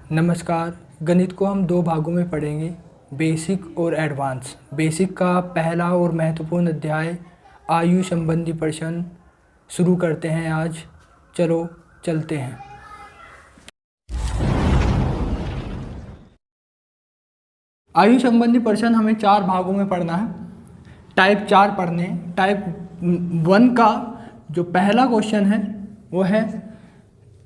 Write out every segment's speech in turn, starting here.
नमस्कार। गणित को हम दो भागों में पढ़ेंगे, बेसिक और एडवांस। बेसिक का पहला और महत्वपूर्ण अध्याय आयु संबंधी प्रश्न शुरू करते हैं आज। चलो चलते हैं। आयु संबंधी प्रश्न हमें चार भागों में पढ़ना है। टाइप 4 पढ़ने। टाइप 1 का जो पहला क्वेश्चन है वो है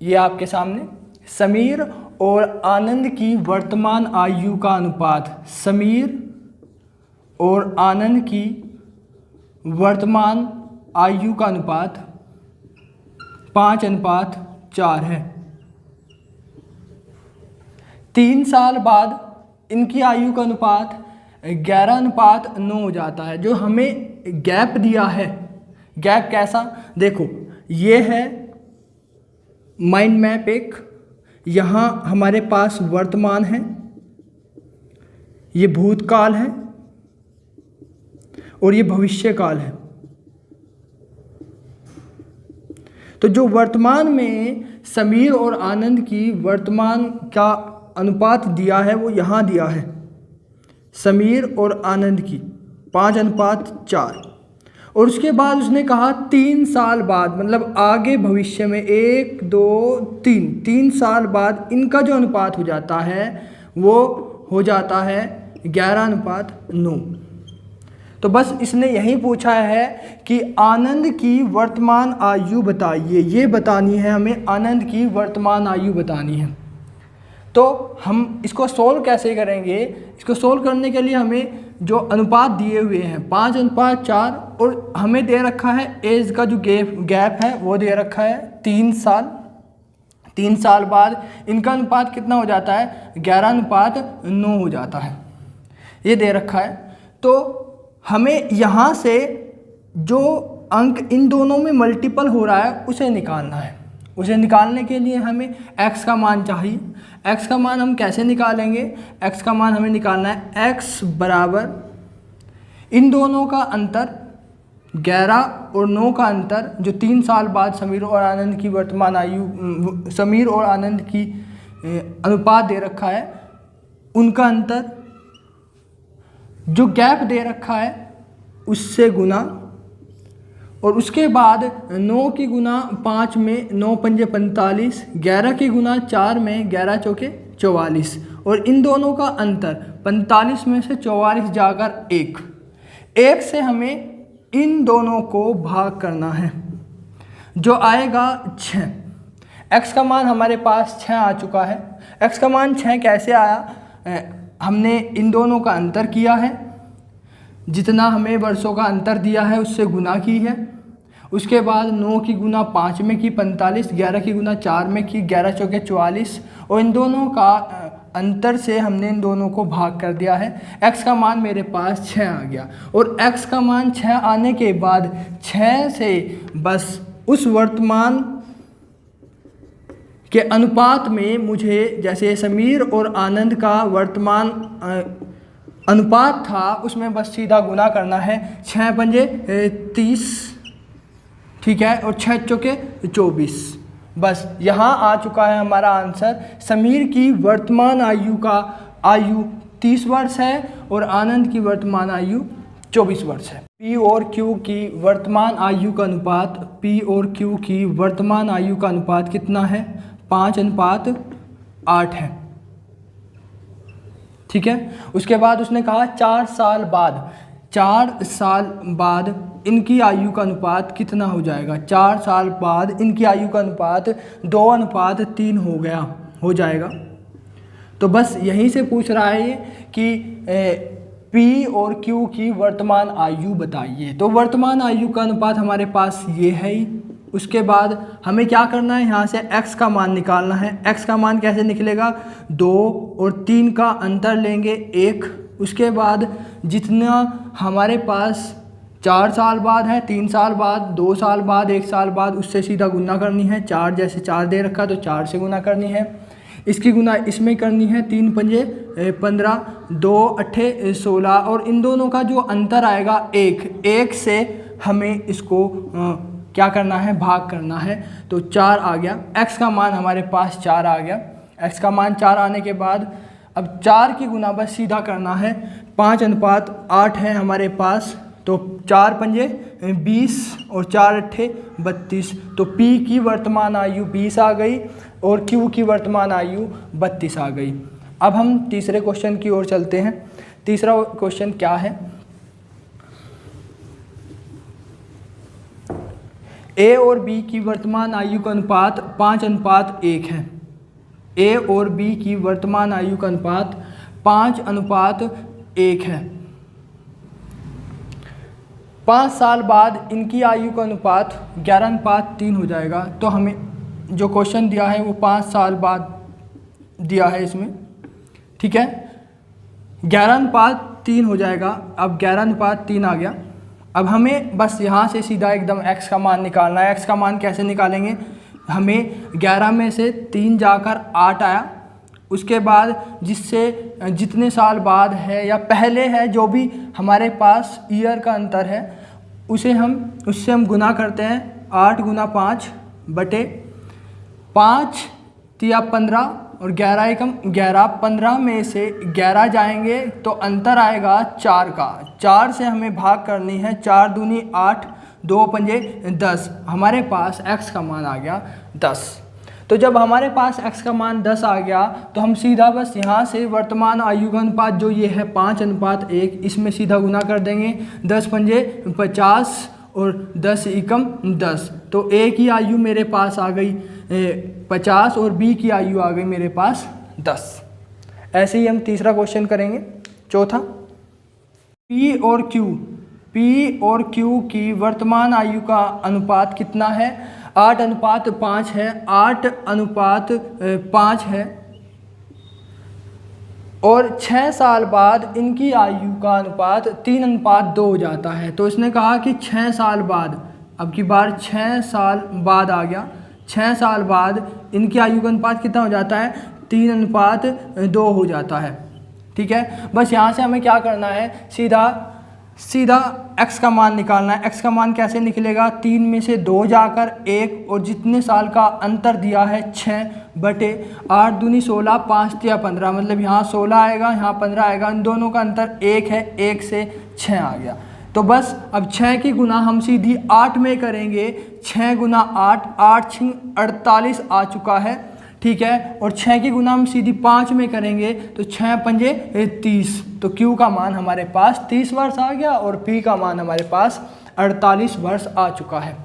ये आपके सामने, समीर और आनंद की वर्तमान आयु का अनुपात। समीर और आनंद की वर्तमान आयु का अनुपात 5:4 है। 3 साल बाद इनकी आयु का अनुपात 11:9 हो जाता है। जो हमें गैप दिया है, गैप कैसा देखो, ये है माइंड मैप एक, यहाँ हमारे पास वर्तमान है, ये भूतकाल है और ये भविष्यकाल है। तो जो वर्तमान में समीर और आनंद की वर्तमान का अनुपात दिया है वो यहाँ दिया है, समीर और आनंद की 5:4। और उसके बाद उसने कहा 3 साल बाद, मतलब आगे भविष्य में 1 2 3 साल बाद इनका जो अनुपात हो जाता है वो हो जाता है 11:9। तो बस इसने यही पूछा है कि आनंद की वर्तमान आयु बताइए। ये बतानी है हमें, आनंद की वर्तमान आयु बतानी है। तो हम इसको सोल्व कैसे करेंगे? इसको सोल्व करने के लिए हमें जो अनुपात दिए हुए हैं 5:4 और हमें दे रखा है एज का जो गैप है वो दे रखा है 3 साल। 3 साल बाद इनका अनुपात कितना हो जाता है? 11:9 हो जाता है, ये दे रखा है। तो हमें यहाँ से जो अंक इन दोनों में मल्टीपल हो रहा है उसे निकालना है। उसे निकालने के लिए हमें x का मान चाहिए। x का मान हम कैसे निकालेंगे? x का मान हमें निकालना है x बराबर इन दोनों का अंतर 11 और 9 का अंतर, जो 3 साल बाद समीर और आनंद की वर्तमान आयु, समीर और आनंद की अनुपात दे रखा है उनका अंतर, जो गैप दे रखा है उससे गुना, और उसके बाद 9 की गुना 5 में 9 पंजे 45, 11 की गुना 4 में 11 चौके 44, और इन दोनों का अंतर 45 में से 44 जाकर 1 से हमें इन दोनों को भाग करना है, जो आएगा 6। x का मान हमारे पास 6 आ चुका है। x का मान 6 कैसे आया? हमने इन दोनों का अंतर किया है, जितना हमें वर्षों का अंतर दिया है उससे गुना की है। उसके बाद 9 की गुना 5 में की 45, 11 की गुना 4 में की 11 चौके 44, और इन दोनों का अंतर से हमने इन दोनों को भाग कर दिया है। x का मान मेरे पास 6 आ गया, और x का मान 6 आने के बाद 6 से बस उस वर्तमान के अनुपात में मुझे, जैसे समीर और आनंद का वर्तमान अनुपात था उसमें बस सीधा गुना करना है। 6 पंजे 30, ठीक है, और 6 चौके 24। बस यहाँ आ चुका है हमारा आंसर। समीर की वर्तमान आयु 30 वर्ष है और आनंद की वर्तमान आयु 24 वर्ष है। P और Q की वर्तमान आयु का अनुपात, P और Q की वर्तमान आयु का अनुपात कितना है? 5:8 है, ठीक है। उसके बाद उसने कहा 4 साल बाद इनकी आयु का अनुपात कितना हो जाएगा? 4 साल बाद इनकी आयु का अनुपात 2:3 हो जाएगा। तो बस यहीं से पूछ रहा है कि P और Q की वर्तमान आयु बताइए। तो वर्तमान आयु का अनुपात हमारे पास ये है ही। उसके बाद हमें क्या करना है? यहाँ से x का मान निकालना है। x का मान कैसे निकलेगा? 2 और 3 का अंतर लेंगे 1। उसके बाद जितना हमारे पास 4 साल बाद है, 3 साल बाद, 2 साल बाद, 1 साल बाद, उससे सीधा गुना करनी है। 4 जैसे 4 दे रखा तो 4 से गुना करनी है। इसकी गुना इसमें करनी है। 3 पंजे 15, 2 अट्ठे 16, और इन दोनों का जो अंतर आएगा 1 से हमें इसको क्या करना है? भाग करना है। तो 4 आ गया। x का मान हमारे पास 4 आ गया। x का मान 4 आने के बाद अब 4 की गुना बस सीधा करना है। 5:8 है हमारे पास, तो 4 पंजे 20 और 4 अट्ठे 32। तो P की वर्तमान आयु 20 आ गई और Q की वर्तमान आयु 32 आ गई। अब हम तीसरे क्वेश्चन की ओर चलते हैं। तीसरा क्वेश्चन क्या है? A और B की वर्तमान आयु का अनुपात 5:1 है। A और B की वर्तमान आयु का अनुपात 5:1 है। 5 साल बाद इनकी आयु का अनुपात 11:3 हो जाएगा। तो हमें जो क्वेश्चन दिया है वो 5 साल बाद दिया है इसमें, ठीक है। 11:3 हो जाएगा। अब 11:3 आ गया। अब हमें बस यहाँ से सीधा एकदम x का मान निकालना है। x का मान कैसे निकालेंगे? हमें 11 में से 3 जाकर 8 आया, उसके बाद जिससे जितने साल बाद है या पहले है जो भी हमारे पास ईयर का अंतर है उससे हम गुना करते हैं। 8 गुना 5 बटे 5 तिया 15 और 11 एकम 11। 15 में से 11 जाएंगे तो अंतर आएगा 4 का। 4 से हमें भाग करनी है। 4 दूनी 8, 2 पंजे 10। हमारे पास x का मान आ गया 10। तो जब हमारे पास x का मान 10 आ गया तो हम सीधा बस यहाँ से वर्तमान आयु का अनुपात जो ये है 5:1, इसमें सीधा गुना कर देंगे। 10 पंजे 50 और 10 एकम 10। तो A की आयु मेरे पास आ गई 50 और B की आयु आ गई मेरे पास 10। ऐसे ही हम तीसरा क्वेश्चन करेंगे, चौथा। P और Q की वर्तमान आयु का अनुपात कितना है? 8:5 है। 8:5 है और 6 साल बाद इनकी आयु का अनुपात 3:2 हो जाता है। तो इसने कहा कि 6 साल बाद, अब की बार 6 साल बाद आ गया। 6 साल बाद इनकी आयु का अनुपात कितना हो जाता है? 3:2 हो जाता है, ठीक है। बस यहाँ से हमें क्या करना है? सीधा x का मान निकालना है। x का मान कैसे निकलेगा? 3 में से 2 जाकर 1 और जितने साल का अंतर दिया है 6 बटे 8 दूनी 16, 5 तिया 15, मतलब यहाँ 16 आएगा, यहाँ 15 आएगा। इन दोनों का अंतर 1 है, 1 से 6 आ गया। तो बस अब 6 की गुना हम सीधी 8 में करेंगे। 6 गुना 8, 8 6 48 आ चुका है, ठीक है। और 6 की गुना हम सीधी 5 में करेंगे तो 6 पंजे 30। तो Q का मान हमारे पास 30 वर्ष आ गया और P का मान हमारे पास 48 वर्ष आ चुका है।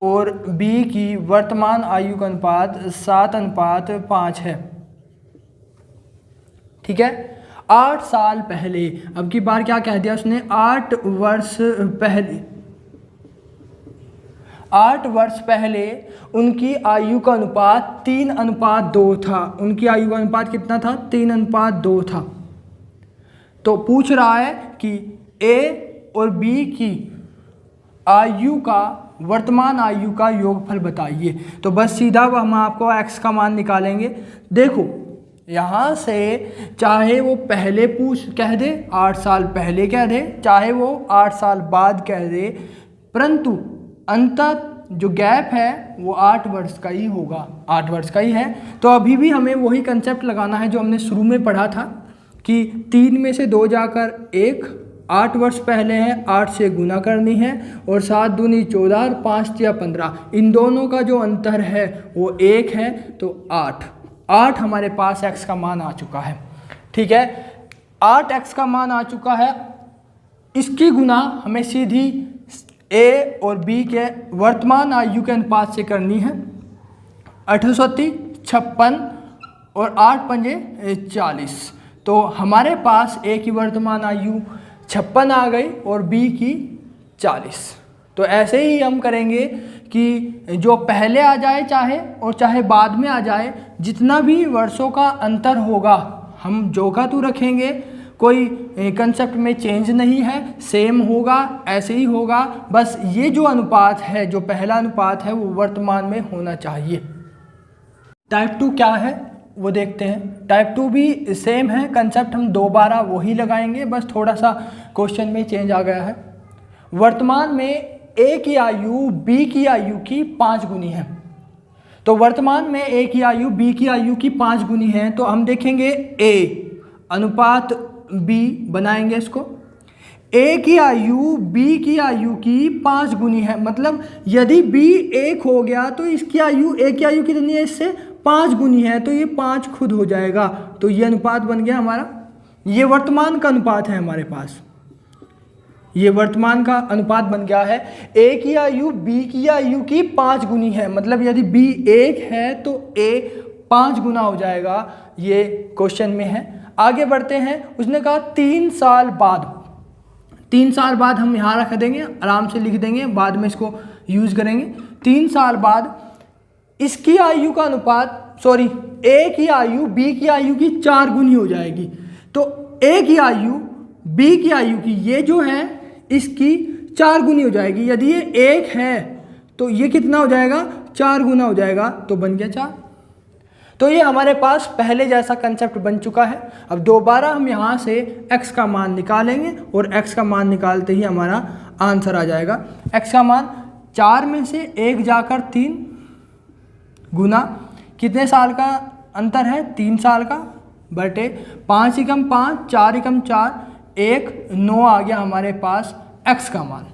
और B की वर्तमान आयु का अनुपात 7:5 है, ठीक है। 8 साल पहले, अब की बार क्या कह दिया उसने? 8 वर्ष पहले उनकी आयु का अनुपात 3:2 था। उनकी आयु का अनुपात कितना था? 3:2 था। तो पूछ रहा है कि A और B की आयु का वर्तमान आयु का योगफल बताइए। तो बस सीधा हम आपको x का मान निकालेंगे। देखो यहाँ से चाहे वो पहले कह दे, 8 साल पहले कह दे, चाहे वो 8 साल बाद कह दे, परंतु अंतर जो गैप है वो 8 वर्ष का ही होगा, 8 वर्ष का ही है। तो अभी भी हमें वही कंसेप्ट लगाना है जो हमने शुरू में पढ़ा था कि 3 में से 2 जाकर 1, 8 वर्ष पहले है, 8 से गुना करनी है और 7 दूनी 14 और 5 तिया 15, इन दोनों का जो अंतर है वो 1 है। तो 8 हमारे पास x का मान आ चुका है, ठीक है। 8x का मान आ चुका है। इसकी गुना हमें सीधी A और B के वर्तमान आयु के अनुपात से करनी है। 830, 56 और 8 पंजे 40। तो हमारे पास A की वर्तमान आयु 56 आ गई और B की 40। तो ऐसे ही हम करेंगे कि जो पहले आ जाए चाहे बाद में आ जाए, जितना भी वर्षों का अंतर होगा हम जो का तू रखेंगे, कोई कंसेप्ट में चेंज नहीं है, सेम होगा, ऐसे ही होगा। बस ये जो अनुपात है, जो पहला अनुपात है वो वर्तमान में होना चाहिए। टाइप 2 क्या है वो देखते हैं। टाइप 2 भी सेम है, कंसेप्ट हम दोबारा वही लगाएंगे, बस थोड़ा सा क्वेश्चन में चेंज आ गया है। वर्तमान में ए की आयु बी की आयु की 5 गुनी है। तो वर्तमान में ए की आयु बी की आयु की 5 गुनी है, तो हम देखेंगे ए अनुपात बी बनाएंगे इसको। ए की आयु बी की आयु की 5 गुनी है, मतलब यदि बी 1 हो गया तो इसकी आयु ए की आयु कितनी है, इससे 5 गुनी है, तो ये 5 खुद हो जाएगा। तो ये अनुपात बन गया हमारा, ये वर्तमान का अनुपात है हमारे पास, ये वर्तमान का अनुपात बन गया है। ए की आयु बी की आयु की 5 गुनी है, मतलब यदि बी 1 है तो ए 5 गुना हो जाएगा, ये क्वेश्चन में है। आगे बढ़ते हैं, उसने कहा 3 साल बाद, 3 साल बाद हम यहाँ रख देंगे, आराम से लिख देंगे, बाद में इसको यूज़ करेंगे। 3 साल बाद इसकी आयु का अनुपात, सॉरी, ए की आयु बी की आयु की 4 गुनी हो जाएगी। तो ए की आयु बी की आयु की ये जो है इसकी 4 गुनी हो जाएगी। यदि ये 1 है तो ये कितना हो जाएगा, 4 गुना हो जाएगा, तो बन गया 4। तो ये हमारे पास पहले जैसा कंसेप्ट बन चुका है। अब दोबारा हम यहाँ से x का मान निकालेंगे और x का मान निकालते ही हमारा आंसर आ जाएगा। x का मान 4 में से 1 जाकर 3 गुना कितने साल का अंतर है, 3 साल का, बटे 5 एकम 5, 4 एकम 4, 1 9 आ गया हमारे पास x का मान।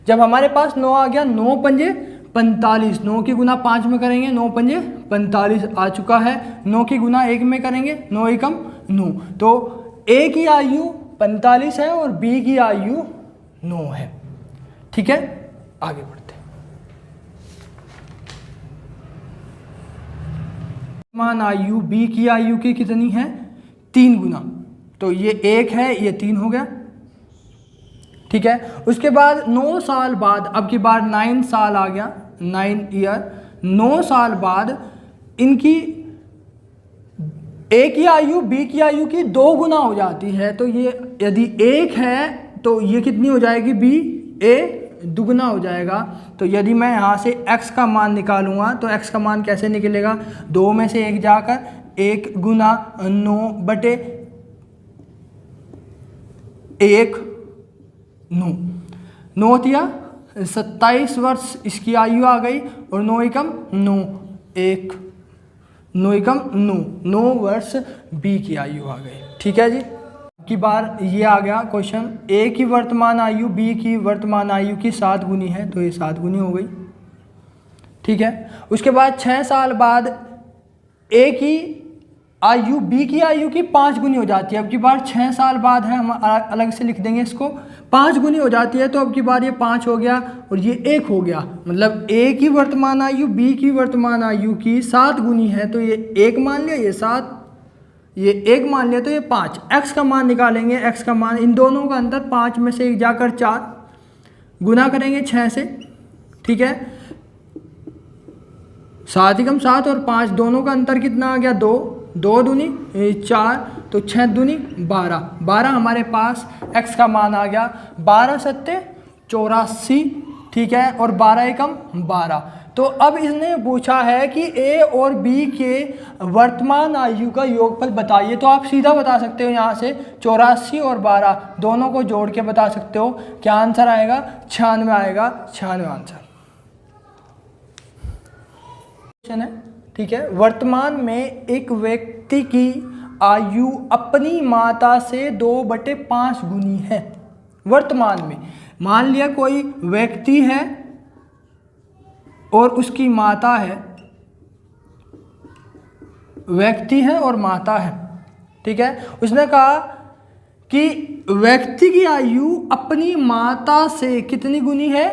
जब हमारे पास 9 आ गया, 9 पंजे 45, 9 की गुना 5 में करेंगे, 9 पंजे 45 आ चुका है। 9 की गुना 1 में करेंगे, 9 एकम 9, तो a की आयु 45 है और b की आयु 9 है। ठीक है, आगे बढ़ते हैं। मान आयु b की आयु की कितनी है, 3 गुना, तो ये 1 है, ये 3 हो गया। ठीक है, उसके बाद 9 साल बाद, अब की बार 9 साल आ गया, 9 ईयर, 9 साल बाद इनकी ए की आयु बी की आयु की 2 गुना हो जाती है। तो ये यदि 1 है तो ये कितनी हो जाएगी, बी ए दुगना हो जाएगा। तो यदि मैं यहाँ से x का मान निकालूंगा तो x का मान कैसे निकलेगा, 2 में से 1 जाकर 1 गुना 9 बटे 1 9 दिया 27 वर्ष इसकी आयु आ गई, और 9 एकम 9, 1 9 एकम 9 वर्ष बी की आयु आ गई। ठीक है जी, की बार ये आ गया क्वेश्चन, ए की वर्तमान आयु बी की वर्तमान आयु की 7 गुनी है, तो ये 7 गुनी हो गई। ठीक है, उसके बाद 6 साल बाद ए की आयु बी की आयु की 5 गुनी हो जाती है। अब की बार 6 साल बाद है, हम अलग से लिख देंगे इसको, 5 गुनी हो जाती है, तो अब की बार ये 5 हो गया और ये 1 हो गया, मतलब ए की वर्तमान आयु बी की वर्तमान आयु की 7 गुनी है, तो ये 1 मान लिया, ये 7, ये 1 मान लिया, तो ये 5। x का मान निकालेंगे, x का मान, इन दोनों का अंतर 5 में से 1 जाकर 4, गुना करेंगे 6 से। ठीक है, 7 एकम 7 और 5 दोनों का अंतर कितना आ गया, 2, 2 दूनी 4, तो 6 दूनी 12, 12 हमारे पास x का मान आ गया। 12 सत्ते 84, ठीक है, और 12 एकम 12। तो अब इसने पूछा है कि a और b के वर्तमान आयु का योगफल बताइए, तो आप सीधा बता सकते हो यहाँ से 84 और 12 दोनों को जोड़ के बता सकते हो। क्या आंसर आएगा, 96 आएगा, 96 आंसर है। ठीक है, वर्तमान में एक व्यक्ति की आयु अपनी माता से 2/5 गुनी है। वर्तमान में मान लिया कोई व्यक्ति है और उसकी माता है, व्यक्ति है और माता है। ठीक है, उसने कहा कि व्यक्ति की आयु अपनी माता से कितनी गुनी है,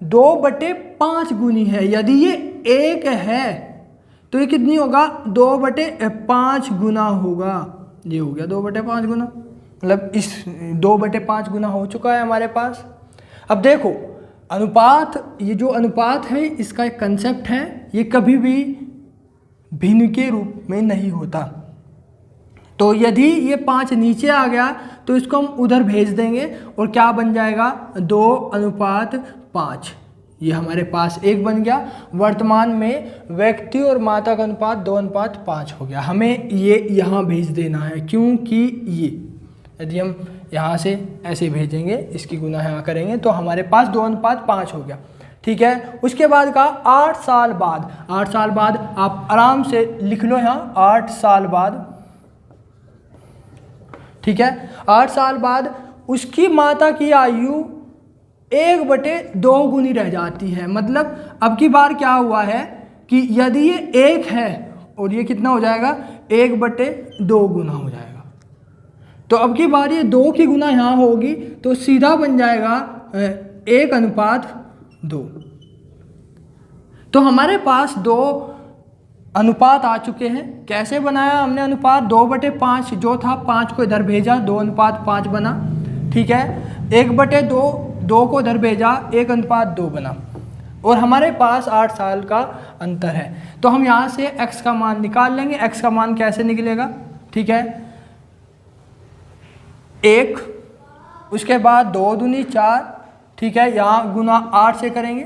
2/5 गुनी है। यदि ये 1 है तो ये कितनी होगा, 2/5 गुना होगा। ये हो गया 2/5 गुना, मतलब इस 2/5 गुना हो चुका है हमारे पास। अब देखो अनुपात, ये जो अनुपात है इसका एक कंसेप्ट है, ये कभी भी भिन्न के रूप में नहीं होता। तो यदि ये 5 नीचे आ गया तो इसको हम उधर भेज देंगे और क्या बन जाएगा, 2:5। ये हमारे पास 1 बन गया। वर्तमान में व्यक्ति और माता का अनुपात 2:5 हो गया। हमें ये यहाँ भेज देना है, क्योंकि ये यदि हम यहाँ से ऐसे भेजेंगे, इसकी गुना यहाँ करेंगे तो हमारे पास 2:5 हो गया। ठीक है, उसके बाद का 8 साल बाद, 8 साल बाद आप आराम से लिख लो यहाँ 8 साल बाद। ठीक है, 8 साल बाद उसकी माता की आयु 1/2 गुनी रह जाती है। मतलब अब की बार क्या हुआ है कि यदि ये 1 है और ये कितना हो जाएगा, 1/2 गुना हो जाएगा। तो अब की बार ये 2 की गुना यहाँ होगी तो सीधा बन जाएगा 1:2। तो हमारे पास 2 अनुपात आ चुके हैं। कैसे बनाया हमने अनुपात, 2/5 जो था, 5 को इधर भेजा, 2:5 बना। ठीक है, 1/2, 2 को इधर भेजा, 1:2 बना। और हमारे पास 8 साल का अंतर है। तो हम यहाँ से x का मान निकाल लेंगे। x का मान कैसे निकलेगा, ठीक है, 1, उसके बाद 2 दूनी 4, ठीक है, यहाँ गुना 8 से करेंगे,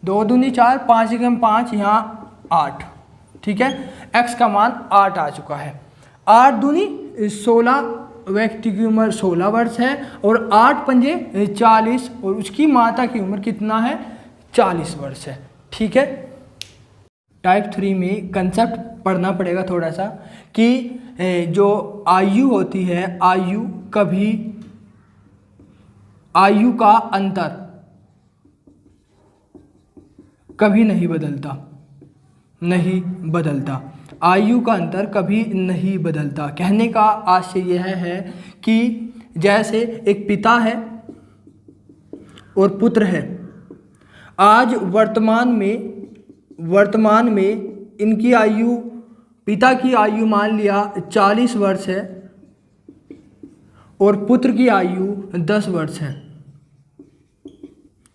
2 दूनी 4, 5 एकम 5, यहाँ 8। ठीक है, x का मान 8 आ चुका है। 8 दूनी 16, व्यक्ति की उम्र 16 वर्ष है, और 8 पंजे 40, और उसकी माता की उम्र कितना है, 40 वर्ष है। ठीक है, टाइप 3 में कंसेप्ट पढ़ना पड़ेगा थोड़ा सा कि जो आयु होती है, आयु का अंतर कभी नहीं बदलता, आयु का अंतर कभी नहीं बदलता। कहने का आशय यह है कि जैसे एक पिता है और पुत्र है, आज वर्तमान में इनकी आयु, पिता की आयु मान लिया 40 वर्ष है और पुत्र की आयु 10 वर्ष है।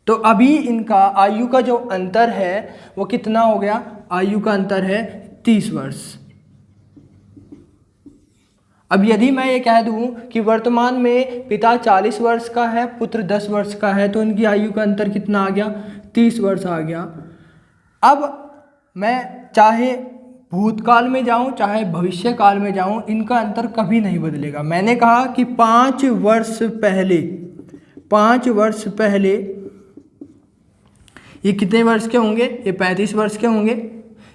तो अभी इनका आयु का जो अंतर है वो कितना हो गया, आयु का अंतर है 30 वर्ष। अब यदि मैं ये कह दूं कि वर्तमान में पिता 40 वर्ष का है, पुत्र 10 वर्ष का है, तो इनकी आयु का अंतर कितना आ गया, 30 वर्ष आ गया। अब मैं चाहे भूतकाल में जाऊं चाहे भविष्य काल में जाऊं, इनका अंतर कभी नहीं बदलेगा। मैंने कहा कि 5 वर्ष पहले ये कितने वर्ष के होंगे, ये 35 वर्ष के होंगे।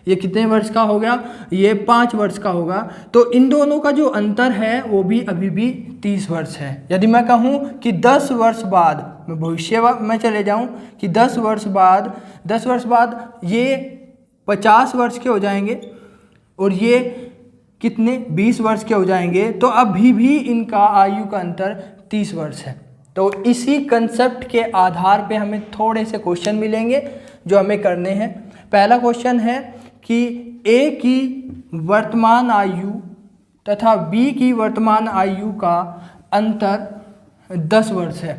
ये कितने वर्ष का हो गया, ये 5 वर्ष का होगा। तो इन दोनों का जो अंतर है वो भी अभी भी 30 वर्ष है। यदि मैं कहूँ कि 10 वर्ष बाद, मैं भविष्य में चले जाऊँ कि 10 वर्ष बाद ये 50 वर्ष के हो जाएंगे और ये कितने 20 वर्ष के हो जाएंगे, तो अभी भी इनका आयु का अंतर 30 वर्ष है। तो इसी कंसेप्ट के आधार पे हमें थोड़े से क्वेश्चन मिलेंगे जो हमें करने हैं। पहला क्वेश्चन है कि A की वर्तमान आयु तथा B की वर्तमान आयु का अंतर 10 वर्ष है।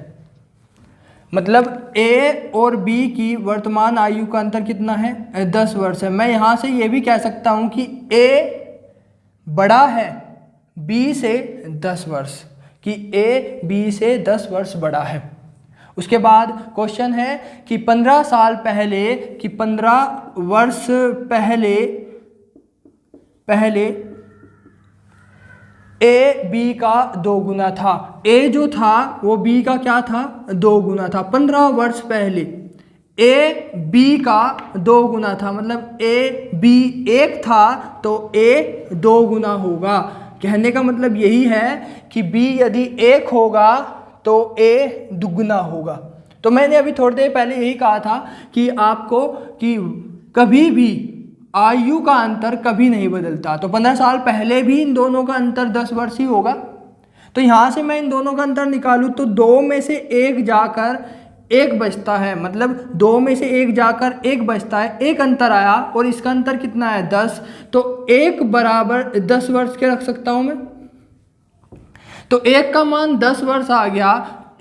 मतलब A और B की वर्तमान आयु का अंतर कितना है, 10 वर्ष है। मैं यहाँ से ये भी कह सकता हूँ कि A बड़ा है B से 10 वर्ष, कि A B से 10 वर्ष बड़ा है। उसके बाद क्वेश्चन है कि 15 वर्ष पहले A B का 2 गुना था। A जो था वो B का क्या था, 2 गुना था। 15 वर्ष पहले A B का 2 गुना था, मतलब A B 1 था तो A 2 गुना होगा। कहने का मतलब यही है कि B यदि 1 होगा तो A दुगना होगा। तो मैंने अभी थोड़ी देर पहले यही कहा था कि आपको कि कभी भी आयु का अंतर कभी नहीं बदलता। तो 15 साल पहले भी इन दोनों का अंतर 10 वर्ष ही होगा। तो यहाँ से मैं इन दोनों का अंतर निकालूँ तो 2 में से 1 जाकर 1 बचता है, मतलब 2 में से 1 जाकर 1 बचता है, 1 अंतर आया और इसका अंतर कितना है, 10। तो 1 बराबर 10 वर्ष के रख सकता हूँ मैं। तो 1 का मान 10 वर्ष आ गया,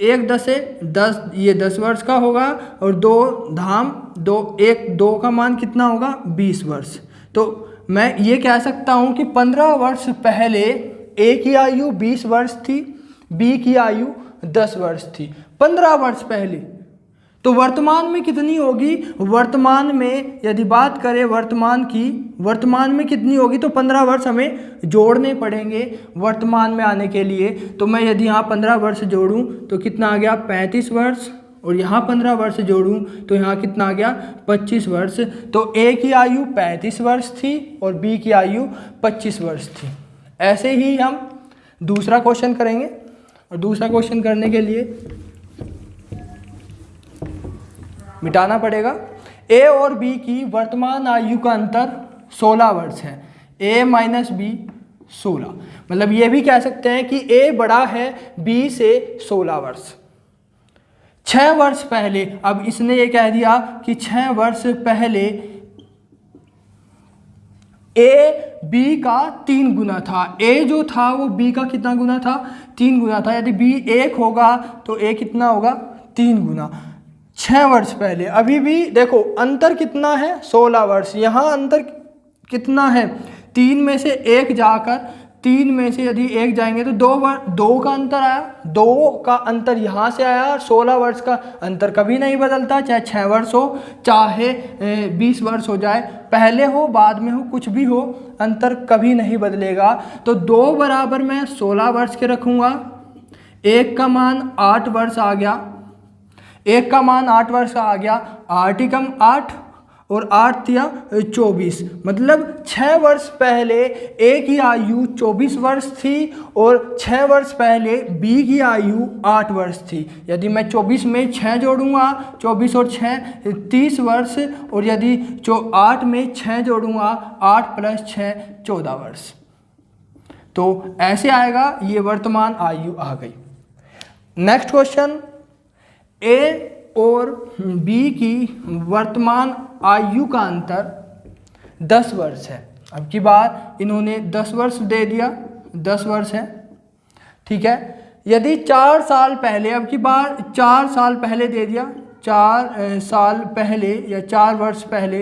1 10 से 10, ये 10 वर्ष का होगा, और 2 धाम 2, 1 2 का मान कितना होगा, 20 वर्ष। तो मैं ये कह सकता हूँ कि 15 वर्ष पहले A की आयु 20 वर्ष थी, B की आयु 10 वर्ष थी, 15 वर्ष पहले। तो वर्तमान में कितनी होगी, वर्तमान में यदि बात करें वर्तमान की, वर्तमान में कितनी होगी, तो 15 वर्ष हमें जोड़ने पड़ेंगे वर्तमान में आने के लिए। तो मैं यदि यहाँ 15 वर्ष जोड़ूँ तो कितना आ गया 35 वर्ष, और यहाँ 15 वर्ष जोड़ूँ तो यहाँ कितना आ गया 25 वर्ष। तो ए की आयु 35 वर्ष थी और बी की आयु 25 वर्ष थी। ऐसे ही हम दूसरा क्वेश्चन करेंगे, और दूसरा क्वेश्चन करने के लिए मिटाना पड़ेगा। ए और बी की वर्तमान आयु का अंतर 16 वर्ष है, ए माइनस बी 16, मतलब ये भी कह सकते हैं कि ए बड़ा है बी से 16 वर्ष। 6 वर्ष पहले, अब इसने ये कह दिया कि 6 वर्ष पहले ए बी का 3 गुना था, ए जो था वो बी का कितना गुना था, 3 गुना था। यदि बी 1 होगा तो ए कितना होगा 3 गुना। 6 वर्ष पहले, अभी भी देखो अंतर कितना है 16 वर्ष, यहाँ अंतर कितना है 3 में से 1 जाकर, 3 में से यदि 1 जाएंगे तो 2 का अंतर आया, 2 का अंतर यहाँ से आया। और 16 वर्ष का अंतर कभी नहीं बदलता, चाहे 6 वर्ष हो चाहे 20 वर्ष हो जाए, पहले हो बाद में हो कुछ भी हो, अंतर कभी नहीं बदलेगा। तो 2 बराबर मैं 16 वर्ष के रखूँगा, 1 का मान 8 वर्ष आ गया, 1 का मान 8 वर्ष का आ गया, 8 एकम 8 और 8 तिया 24, मतलब 6 वर्ष पहले ए की आयु 24 वर्ष थी और 6 वर्ष पहले बी की आयु 8 वर्ष थी। यदि मैं 24 में 6 जोड़ूंगा, 24 और 6 30 वर्ष, और यदि 8 में 6 जोड़ूंगा 8 प्लस 6 14 वर्ष। तो ऐसे आएगा, ये वर्तमान आयु आ गई। नेक्स्ट क्वेश्चन, ए और बी की वर्तमान आयु का अंतर 10 वर्ष है। अब की बार इन्होंने 10 वर्ष दे दिया, 10 वर्ष है, ठीक है। यदि 4 साल पहले, अब की बार 4 साल पहले दे दिया, 4 साल पहले या 4 वर्ष पहले,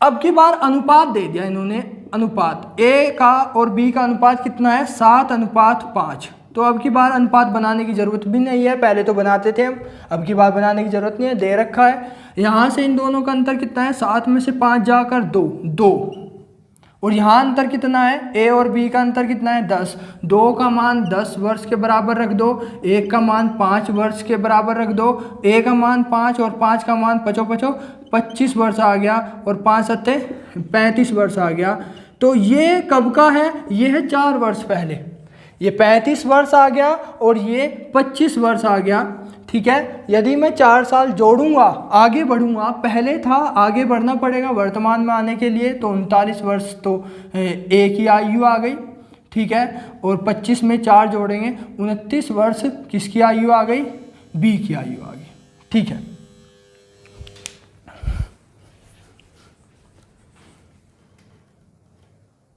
अब की बार अनुपात दे दिया इन्होंने, अनुपात ए का और बी का अनुपात कितना है 7:5। तो अब की बार अनुपात बनाने की ज़रूरत भी नहीं है, पहले तो बनाते थे हम, अब की बार बनाने की ज़रूरत नहीं है, दे रखा है। यहाँ से इन दोनों का अंतर कितना है, 7 में से 5 जाकर 2, और यहाँ अंतर कितना है, ए और बी का अंतर कितना है 10। 2 का मान 10 वर्ष के बराबर रख दो, 1 का मान 5 वर्ष के बराबर रख दो, ए का मान 5 और 5 का मान 25 वर्ष आ गया, और 5 सत्ते 35 वर्ष आ गया। तो ये कब का है, ये है 4 वर्ष पहले, ये 35 वर्ष आ गया और ये 25 वर्ष आ गया, ठीक है। यदि मैं 4 साल जोड़ूंगा, आगे बढ़ूंगा, पहले था आगे बढ़ना पड़ेगा वर्तमान में आने के लिए, तो 39 वर्ष तो ए की आयु आ गई, ठीक है। और 25 में 4 जोड़ेंगे 29 वर्ष किसकी आयु आ गई, बी की आयु आ गई, ठीक है।